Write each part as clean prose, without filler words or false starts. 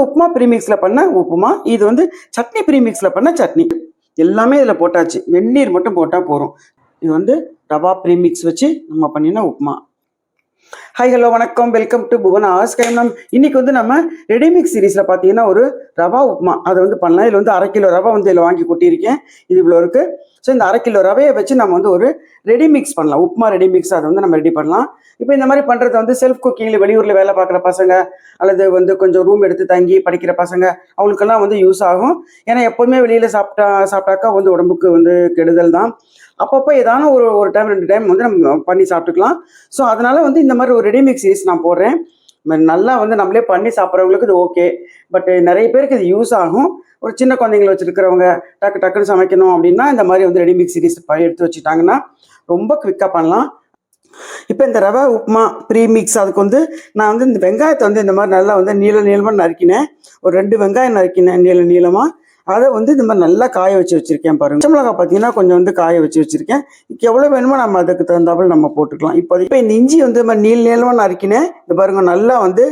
வந்து உப்புமா ப்ரீமிக்ஸில் பண்ண உப்புமா, இது வந்து சட்னி ப்ரீமிக்ஸில் பண்ண சட்னி. எல்லாமே இதில் போட்டாச்சு. வெந்நீர் மட்டும் போட்டால் போகிறோம். இது வந்து ரவா ப்ரீமிக்ஸ் வச்சு நம்ம பண்ணின உப்புமா. ஹாய் ஹலோ வணக்கம், வெல்கம் டு புவனாஸ் கைனம். இன்னைக்கு வந்து நம்ம ரெடிமிக்ஸ் சீரீஸில் பார்த்தீங்கன்னா ஒரு ரவா உப்புமா அதை வந்து பண்ணலாம். இதில் வந்து 1/2 கிலோ ரவை வந்து இதில் வாங்கி கொட்டியிருக்கேன். இது இவ்வளோ இருக்குது. ஸோ இந்த 1/2 கிலோ ரவையை வச்சு நம்ம வந்து ஒரு ரெடிமிக்ஸ் பண்ணலாம். உப்புமா ரெடிமிக்ஸ் அதை வந்து நம்ம ரெடி பண்ணலாம். இப்போ இந்த மாதிரி பண்ணுறது வந்து செல்ஃப் குக்கிங்கில் வெளியூரில் வேலை பார்க்குற பசங்க அல்லது வந்து கொஞ்சம் ரூம் எடுத்து தங்கி படிக்கிற பசங்க அவங்களுக்கெல்லாம் வந்து யூஸ் ஆகும். ஏன்னா எப்போதுமே வெளியில் சாப்பிட்டாக்கா வந்து உடம்புக்கு வந்து கெடுதல் தான். அப்பப்போ ஏதான ஒரு டைம் 2 டைம் வந்து நம்ம பண்ணி சாப்பிட்டுக்கலாம். ஸோ அதனால வந்து இந்த மாதிரி ஒரு ரெடிமிக்ஸ் சீரிஸ் நான் போடுறேன். நல்லா வந்து நம்மளே பண்ணி சாப்பிட்றவங்களுக்கு இது ஓகே. பட் நிறைய பேருக்கு இது யூஸ் ஆகும். ஒரு சின்ன குழந்தைங்களை வச்சுருக்கிறவங்க டக்குன்னு சமைக்கணும் அப்படின்னா இந்த மாதிரி வந்து ரெடிமிக்ஸ் சீரிஸ் எடுத்து வச்சுட்டாங்கன்னா ரொம்ப குவிக்காக பண்ணலாம். இப்போ இந்த ரவா உப்புமா ப்ரீமிக்ஸ் அதுக்கு வந்து நான் வந்து இந்த வெங்காயத்தை வந்து இந்த மாதிரி நல்லா வந்து நீளமாக நறுக்கினேன். ஒரு 2 வெங்காயம் நறுக்கினேன் நீளமாக. அதை வந்து இந்த மாதிரி நல்லா காய வச்சுருக்கேன் பாருங்கள். பச்சை மிளகாய் பார்த்தீங்கன்னா கொஞ்சம் வந்து காய வச்சுருக்கேன். எவ்வளோ வேணுமோ நம்ம அதுக்கு தகுந்தாப்பில் நம்ம போட்டுக்கலாம். இப்போ இந்த இஞ்சி வந்து இந்த மாதிரி நீளமாக நறுக்கினேன். இந்த பாருங்க நல்லா வந்து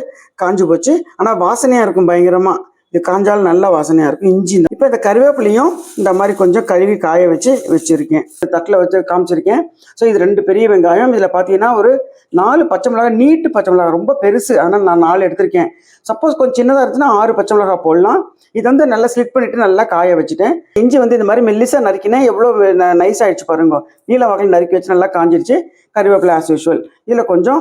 காஞ்சு போச்சு. ஆனால் வாசனையாக இருக்கும் பயங்கரமாக. இது காஞ்சாலும் நல்லா வாசனையாக இருக்கும் இஞ்சி. இப்போ இந்த கருவேப்பிலையும் இந்த மாதிரி கொஞ்சம் கழுவி காய வச்சுருக்கேன். தட்டில் வச்சு காமிச்சிருக்கேன். ஸோ இது 2 பெரிய வெங்காயம். இதில் பார்த்தீங்கன்னா ஒரு 4 பச்சை மிளகாய், நீட்டு பச்சை மிளகாய், ரொம்ப பெருசு. ஆனால் நான் 4 எடுத்திருக்கேன். சப்போஸ் கொஞ்சம் சின்னதாக இருந்துச்சுன்னா 6 பச்சை மிளகாய் போடலாம். இது வந்து நல்லா ஸ்லிட் பண்ணிவிட்டு நல்லா காய வச்சுட்டேன். இஞ்சி வந்து இந்த மாதிரி மெல்லிசாக நறுக்கினேன். எவ்வளோ நைஸ் ஆகிடுச்சு பாருங்க. நீல வகையில் நறுக்கி வச்சு நல்லா காஞ்சிருச்சு. கருவேப்பிலை ஆஸ் யூஷுவல். இதில் கொஞ்சம்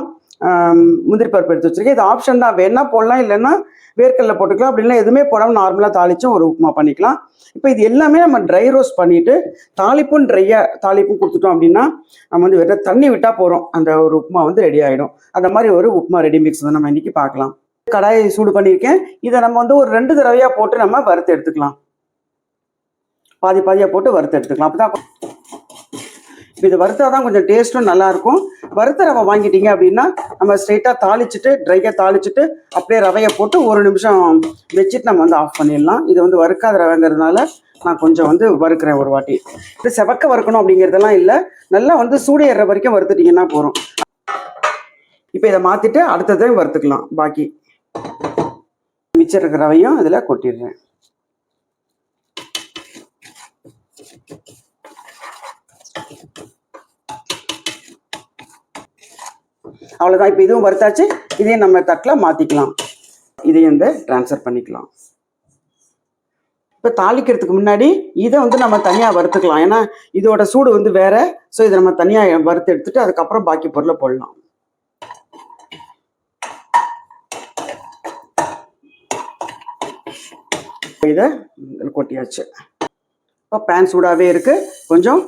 முந்திரி பருப்பு எடுத்து வச்சுருக்கேன். இது ஆப்ஷன் தான், வேணா போடலாம், இல்லைன்னா வேர்க்கடலை போட்டுக்கலாம். அப்படின்னா எதுவுமே போடாமல் நார்மலாக தாளிச்சும் ஒரு உப்புமா பண்ணிக்கலாம். இப்போ இது எல்லாமே நம்ம ட்ரை ரோஸ்ட் பண்ணிவிட்டு தாளிப்பும் கொடுத்துட்டோம் அப்படின்னா நம்ம வந்து வெறும் தண்ணி விட்டால் போகிறோம். அந்த ஒரு உப்புமா வந்து ரெடி ஆகிடும். அந்த மாதிரி ஒரு உப்புமா ரெடி மிக்ஸ் வந்து நம்ம இன்றைக்கி பார்க்கலாம். கடாயை சூடு பண்ணியிருக்கேன். இதை நம்ம வந்து ஒரு 2 தடவையாக போட்டு நம்ம வறுத்து எடுத்துக்கலாம். பாதியாக போட்டு வறுத்து எடுத்துக்கலாம். அப்போ தான் இது வறுத்தா தான் கொஞ்சம் டேஸ்ட்டும் நல்லாயிருக்கும். வறுத்த ரவை வாங்கிட்டீங்க அப்படின்னா நம்ம ஸ்ட்ரைட்டாக ட்ரையாக தாளிச்சுட்டு அப்படியே ரவையை போட்டு 1 நிமிஷம் வச்சுட்டு நம்ம வந்து ஆஃப் பண்ணிடலாம். இது வந்து வறுக்காத ரவைங்கிறதுனால நான் கொஞ்சம் வந்து வறுக்கிறேன் ஒரு வாட்டி. இது செவக்க வறுக்கணும் அப்படிங்கிறதெல்லாம் இல்லை. நல்லா வந்து சூடு ஏறுற வரைக்கும் வறுத்துட்டிங்கன்னா போகிறோம். இப்போ இதை மாற்றிட்டு அடுத்ததையும் வறுத்துக்கலாம். பாக்கி மிச்சம் இருக்கிற ரவையும் அதில் கொட்டிடுறேன். அவ்வளோதான். இப்போ இதுவும் வறுத்தாச்சு. இதையும் நம்ம தட்டில் மாற்றிக்கலாம். இதையும் வந்து ட்ரான்ஸ்ஃபர் பண்ணிக்கலாம். இப்போ தாளிக்கிறதுக்கு முன்னாடி இதை வந்து நம்ம தனியாக வறுத்துக்கலாம். ஏன்னா இதோட சூடு வந்து வேறு. ஸோ இதை நம்ம தனியாக வறுத்து எடுத்துட்டு அதுக்கப்புறம் பாக்கி பொருளை போடலாம். இதை கொட்டியாச்சு. இப்போ பேன் சூடாகவே இருக்குது. கொஞ்சம்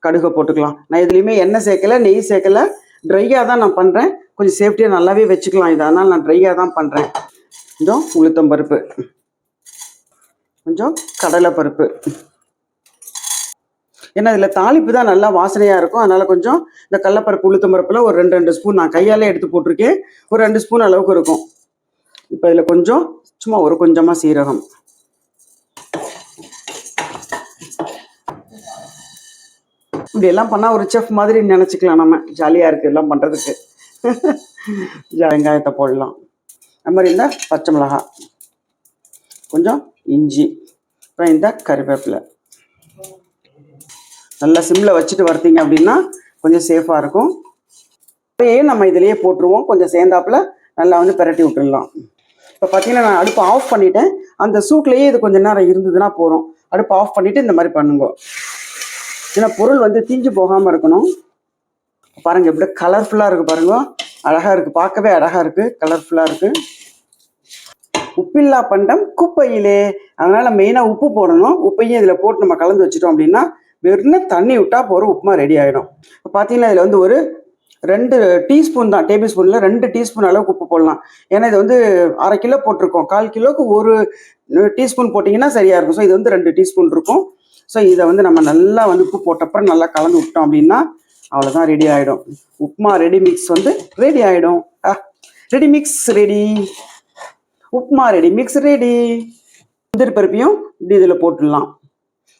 கடுகை போட்டுக்கலாம். நான் இதுலேயுமே எண்ணெய் சேர்க்கலை, நெய் சேர்க்கலை. ட்ரையாக தான் நான் பண்ணுறேன். கொஞ்சம் சேஃப்டியாக நல்லாவே வச்சுக்கலாம். இது அதனால் நான் ட்ரையாக தான் பண்ணுறேன். கொஞ்சம் உளுத்தம் பருப்பு, கொஞ்சம் கடலை பருப்பு. ஏன்னா இதில் தாளிப்பு தான் நல்லா வாசனையாக இருக்கும். அதனால் கொஞ்சம் இந்த கடலைப்பருப்பு உளுத்தம் பருப்பில் ஒரு 2 ஸ்பூன் நான் கையாலே எடுத்து போட்டிருக்கேன். ஒரு 2 ஸ்பூன் அளவுக்கு இருக்கும். இப்போ இதில் கொஞ்சம் சும்மா கொஞ்சமாக சீரகம், இப்படி எல்லாம் பண்ணால் ஒரு செஃப் மாதிரி நினச்சிக்கலாம். நம்ம ஜாலியாக இருக்குது எல்லாம் பண்ணுறதுக்கு. வெங்காயத்தை போடலாம். அது மாதிரி இந்த பச்சை மிளகாய், கொஞ்சம் இஞ்சி, அப்புறம் இந்த கருவேப்பிலை. நல்லா சிம்மில் வச்சுட்டு வறுத்தீங்க அப்படின்னா கொஞ்சம் சேஃபாக இருக்கும். இப்போயே நம்ம இதிலேயே போட்டுருவோம். கொஞ்சம் சேர்ந்தாப்புல நல்லா வந்து பிரட்டி விட்டுடலாம். இப்போ பார்த்தீங்கன்னா நான் அடுப்பு ஆஃப் பண்ணிவிட்டேன். அந்த சூட்லேயே இது கொஞ்சம் நேரம் இருந்ததுன்னா போகிறோம். அடுப்பு ஆஃப் பண்ணிவிட்டு இந்த மாதிரி பண்ணுங்க. ஏன்னா பொருள் வந்து தீஞ்சு போகாமல் இருக்கணும். பாருங்கள் எப்படி கலர்ஃபுல்லாக இருக்குது பாருங்க. அழகாக இருக்குது, பார்க்கவே அழகாக இருக்குது, கலர்ஃபுல்லாக இருக்குது. உப்பில்லா பண்டம் குப்பையிலே. அதனால் மெயினாக உப்பு போடணும். உப்பையும் இதில் போட்டு நம்ம கலந்து வச்சுட்டோம் அப்படின்னா வெறும் தண்ணி விட்டால் போகிறோம், உப்புமா ரெடி ஆகிடும். இப்போ பார்த்தீங்கன்னா இதில் வந்து ஒரு 2 டீஸ்பூன் தான், டேபிள் ஸ்பூனில் 2 டீஸ்பூன் அளவுக்கு உப்பு போடலாம். ஏன்னா இது வந்து 1/2 கிலோ போட்டிருக்கோம். 1/4 கிலோவுக்கு 1 டீஸ்பூன் போட்டிங்கன்னா சரியாக இருக்கும். ஸோ இது வந்து 2 டீஸ்பூன் இருக்கும். ஸோ இதை வந்து நம்ம நல்லா வந்து உப்பு போட்டப்பறம் நல்லா கலந்து விட்டோம் அப்படின்னா அவ்வளோதான், ரெடி ஆகிடும். உப்புமா ரெடி மிக்ஸ் வந்து ரெடி ஆகிடும். Ready mix ready, upma ready mix ready. முந்திரி பருப்பையும் இப்படி இதில் போட்டுடலாம்.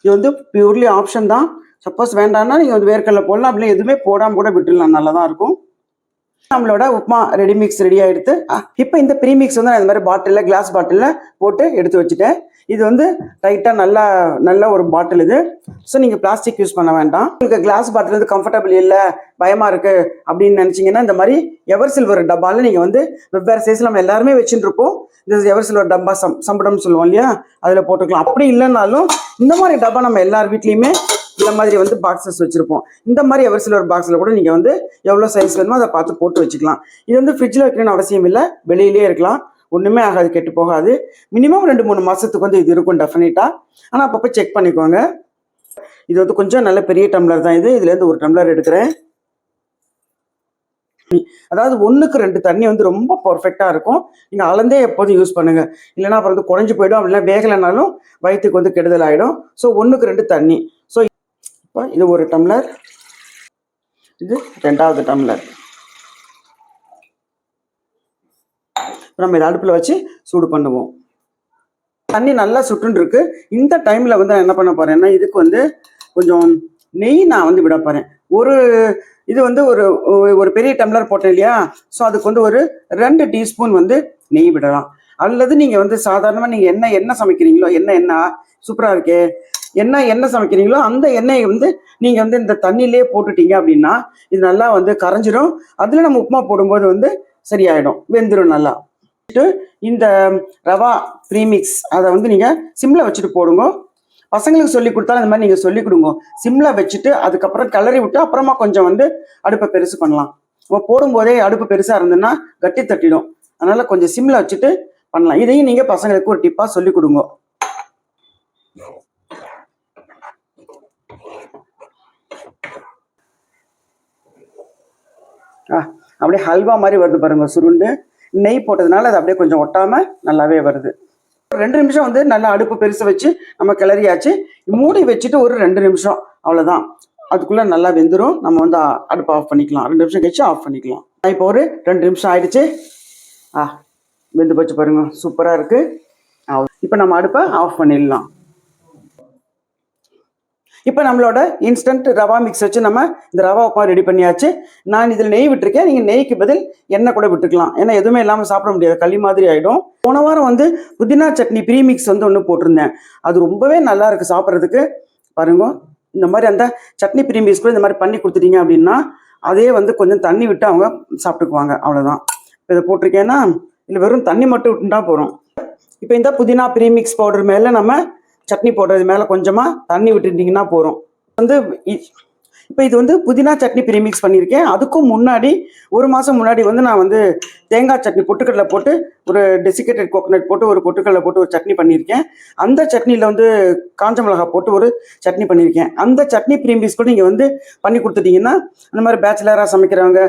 இது வந்து பியூர்லி ஆப்ஷன் தான். சப்போஸ் வேண்டாம்னா நீங்கள் வந்து வேர்க்கடலை போடலாம். அப்படிலாம் எதுவுமே போடாமல் கூட விட்டுடலாம், நல்லா தான் இருக்கும். நம்மளோட உப்புமா ரெடி மிக்ஸ் ரெடி ஆகிடுது. இப்போ இந்த ப்ரீமிக்ஸ் வந்து நான் இந்த மாதிரி பாட்டிலில், கிளாஸ் பாட்டிலில் போட்டு எடுத்து வச்சுட்டேன். இது வந்து டைட்டாக நல்ல ஒரு பாட்டில் இது. ஸோ நீங்கள் பிளாஸ்டிக் யூஸ் பண்ண வேண்டாம். உங்களுக்கு கிளாஸ் பாட்டில் வந்து கம்ஃபர்டபுள் இல்லை, பயமாக இருக்குது அப்படின்னு நினச்சிங்கன்னா இந்த மாதிரி எவர் சில்வர் டப்பாவில் நீங்கள் வந்து வெவ்வேறு சைஸில் நம்ம எல்லாருமே வச்சுட்டு இருப்போம். இந்த எவர் சில்வர் டப்பா சம்படம்னு சொல்லுவோம் இல்லையா, அதில் போட்டுக்கலாம். அப்படி இல்லைன்னாலும் இந்த மாதிரி டப்பா நம்ம எல்லார் வீட்லேயுமே இந்த மாதிரி வந்து பாக்ஸஸ் வச்சுருப்போம். இந்த மாதிரி எவர் சில்வர் பாக்ஸில் கூட நீங்கள் வந்து எவ்வளோ சைஸ் வேணுமோ அதை பார்த்து போட்டு வச்சுக்கலாம். இது வந்து ஃப்ரிட்ஜில் வைக்கணும்னு அவசியம் இல்லை, வெளியிலே இருக்கலாம், ஒன்றுமே ஆகாது, கெட்டு போகாது. மினிமம் 2-3 மாதத்துக்கு வந்து இது இருக்கும் டெஃபினட்டாக. ஆனால் அப்பப்போ செக் பண்ணிக்கோங்க. இது வந்து கொஞ்சம் நல்ல பெரிய டம்ளர் தான் இது. இதுலேருந்து ஒரு டம்ளர் எடுக்கிறேன். அதாவது 1க்கு 2 தண்ணி வந்து ரொம்ப பர்ஃபெக்டாக இருக்கும். நீங்கள் அளந்தே எப்போதும் யூஸ் பண்ணுங்கள். இல்லைனா அப்புறம் வந்து குறைஞ்சி போயிடும். அப்படின்னா வேகலைனாலும் வயிற்றுக்கு வந்து கெடுதல் ஆகிடும். ஸோ 1க்கு 2 தண்ணி. ஸோ இப்போ இது ஒரு டம்ளர், இது 2வது டம்ளர். நம்ம இதை அடுப்பில் வச்சு சூடு பண்ணுவோம். தண்ணி நல்லா சுட்டுன்னு இருக்கு. இந்த டைமில் வந்து நான் என்ன பண்ண போகிறேன்னா, இதுக்கு வந்து கொஞ்சம் நெய் நான் வந்து விட போகிறேன். இது வந்து ஒரு பெரிய டம்ளர் போட்டேன் இல்லையா, ஸோ அதுக்கு வந்து ஒரு 2 டீஸ்பூன் வந்து நெய் விடலாம். அல்லது நீங்கள் வந்து சாதாரணமாக நீங்கள் என்ன சமைக்கிறீங்களோ, எண்ணெய் சூப்பராக இருக்கே, எண்ணெய் சமைக்கிறீங்களோ அந்த எண்ணெயை வந்து நீங்கள் வந்து இந்த தண்ணியிலே போட்டுட்டீங்க அப்படின்னா இது நல்லா வந்து கரைஞ்சிடும். அதில் நம்ம உப்புமா போடும்போது வந்து சரியாயிடும், வெந்துடும் நல்லா. இந்த ரவா ப்ரீமிக்ஸ் அதை வந்து நீங்கள் சிம்மில் வச்சுட்டு போடுங்க. பசங்களுக்கு சொல்லி கொடுத்தாலும் இந்த மாதிரி நீங்கள் சொல்லி கொடுங்க. சிம்மில் வச்சுட்டு அதுக்கப்புறம் கிளறி விட்டு அப்புறமா கொஞ்சம் வந்து அடுப்பை பெருசு பண்ணலாம். நம்ம போடும்போதே அடுப்பு பெருசாக இருந்ததுன்னா கட்டி தட்டிடும். அதனால் கொஞ்சம் சிம்மில் வச்சுட்டு பண்ணலாம். இதையும் நீங்கள் பசங்களுக்கு ஒரு டிப்பாக சொல்லி கொடுங்க. அப்படியே ஹல்வா மாதிரி வருது பாருங்க, சுருண்டு. நெய் போட்டதுனால அது அப்படியே கொஞ்சம் ஒட்டாமல் நல்லாவே வருது. 2 நிமிஷம் வந்து நல்லா அடுப்பு பெருசு வச்சு நம்ம கிளறியாச்சு. மூடி வச்சுட்டு ஒரு 2 நிமிஷம் அவ்வளோதான். அதுக்குள்ளே நல்லா வெந்துடும். நம்ம வந்து அடுப்பு ஆஃப் பண்ணிக்கலாம். 2 நிமிஷம் கழிச்சு ஆஃப் பண்ணிக்கலாம். இப்போ ஒரு 2 நிமிஷம் ஆயிடுச்சு. வெந்து போச்சு பாருங்க, சூப்பராக இருக்குது. இப்போ நம்ம அடுப்பை ஆஃப் பண்ணிடலாம். இப்போ நம்மளோட இன்ஸ்டன்ட் ரவா மிக்ஸ் வச்சு நம்ம இந்த ரவா உப்புமா ரெடி பண்ணியாச்சு. நான் இதில் நெய் விட்டுருக்கேன். நீங்கள் நெய்க்கு பதில் எண்ணெய் கூட விட்டுக்கலாம். ஏன்னா எதுவுமே இல்லாமல் சாப்பிட முடியாது, களி மாதிரி ஆகிடும். போன வாரம் வந்து புதினா சட்னி ப்ரீமிக்ஸ் வந்து ஒன்று போட்டிருந்தேன். அது ரொம்பவே நல்லா இருக்குது சாப்பிட்றதுக்கு. பாருங்க, இந்த மாதிரி அந்த சட்னி ப்ரீமிக்ஸ் கூட இந்த மாதிரி பண்ணி கொடுத்துட்டீங்க அப்படின்னா அதே வந்து கொஞ்சம் தண்ணி விட்டு அவங்க சாப்பிட்டுக்குவாங்க. அவ்வளோதான். இப்போ இதை போட்டிருக்கேன்னா இல்லை வெறும் தண்ணி மட்டும் விட்டுட்டா போகிறோம். இப்போ இந்த புதினா ப்ரீமிக்ஸ் பவுடர் மேலே நம்ம சட்னி போடுறது மேலே கொஞ்சமாக தண்ணி விட்டுட்டிங்கன்னா போகிறோம். வந்து இப்போ இது வந்து புதினா சட்னி ப்ரீமிக்ஸ் பண்ணியிருக்கேன். அதுக்கும் முன்னாடி 1 மாதம் முன்னாடி வந்து நான் வந்து தேங்காய் சட்னி பொட்டுக்கடலை போட்டு ஒரு டெசிகேட்டட் கோகனட் போட்டு ஒரு பொட்டுக்கடலை போட்டு ஒரு சட்னி பண்ணியிருக்கேன். அந்த சட்னியில் வந்து காஞ்ச மிளகா போட்டு ஒரு சட்னி பண்ணியிருக்கேன். அந்த சட்னி ப்ரீமிக்ஸ் கூட நீங்கள் வந்து பண்ணி கொடுத்துட்டிங்கன்னா அந்த மாதிரி பேச்சுலராக சமைக்கிறவங்க,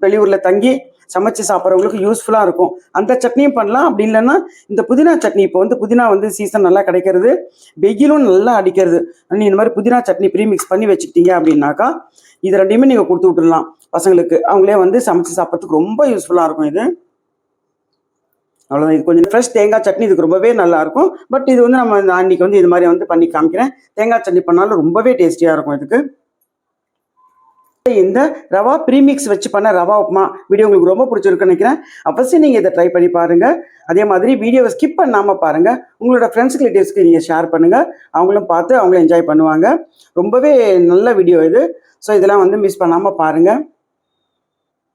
வெளியூரில் தங்கி சமைச்சு சாப்பிட்றவங்களுக்கு யூஸ்ஃபுல்லாக இருக்கும். அந்த சட்னியும் பண்ணலாம். அப்படி இல்லைன்னா இந்த புதினா சட்னி, இப்போ வந்து புதினா வந்து சீசன் நல்லா கிடைக்கிறது, வெயிலும் நல்லா அடிக்கிறது. நீங்கள் இந்த மாதிரி புதினா சட்னி ப்ரீமிக்ஸ் பண்ணி வச்சுக்கிட்டீங்க அப்படின்னாக்கா இது 2யுமே நீங்கள் கொடுத்து விட்டுடலாம் பசங்களுக்கு. அவங்களே வந்து சமைச்சு சாப்பிட்றதுக்கு ரொம்ப யூஸ்ஃபுல்லாக இருக்கும் இது. அவ்வளோதான். இது கொஞ்சம் ஃப்ரெஷ் தேங்காய் சட்னி இதுக்கு ரொம்பவே நல்லாயிருக்கும். பட் இது வந்து நான் இன்றைக்கி வந்து இது மாதிரி வந்து பண்ணி காமிக்கிறேன். தேங்காய் சட்னி பண்ணாலும் ரொம்பவே டேஸ்டியாக இருக்கும் இதுக்கு. இந்த ரவா ப்ரீமிக்ஸ் வச்சு பண்ண ரவா உப்புமா வீடியோ உங்களுக்கு ரொம்ப பிடிச்சிருக்குன்னு நினைக்கிறேன். அவசியம் நீங்கள் இதை ட்ரை பண்ணி பாருங்கள். அதே மாதிரி வீடியோவை ஸ்கிப் பண்ணாமல் பாருங்கள். உங்களோட ஃப்ரெண்ட்ஸ் ரிலேட்டிவ்ஸ்க்கு நீங்கள் ஷேர் பண்ணுங்கள். அவங்களும் பார்த்து அவங்களும் என்ஜாய் பண்ணுவாங்க. ரொம்பவே நல்ல வீடியோ இது. ஸோ இதெல்லாம் வந்து மிஸ் பண்ணாமல் பாருங்கள்.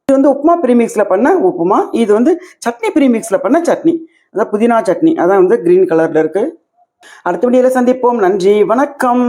இது வந்து உப்புமா ப்ரீமிக்ஸில் பண்ண உப்புமா. இது வந்து சட்னி ப்ரீமிக்ஸில் பண்ண சட்னி, அதான் புதினா சட்னி. அதான் வந்து க்ரீன் கலரில் இருக்குது. அடுத்த வீடியோவில் சந்திப்போம். நன்றி, வணக்கம்.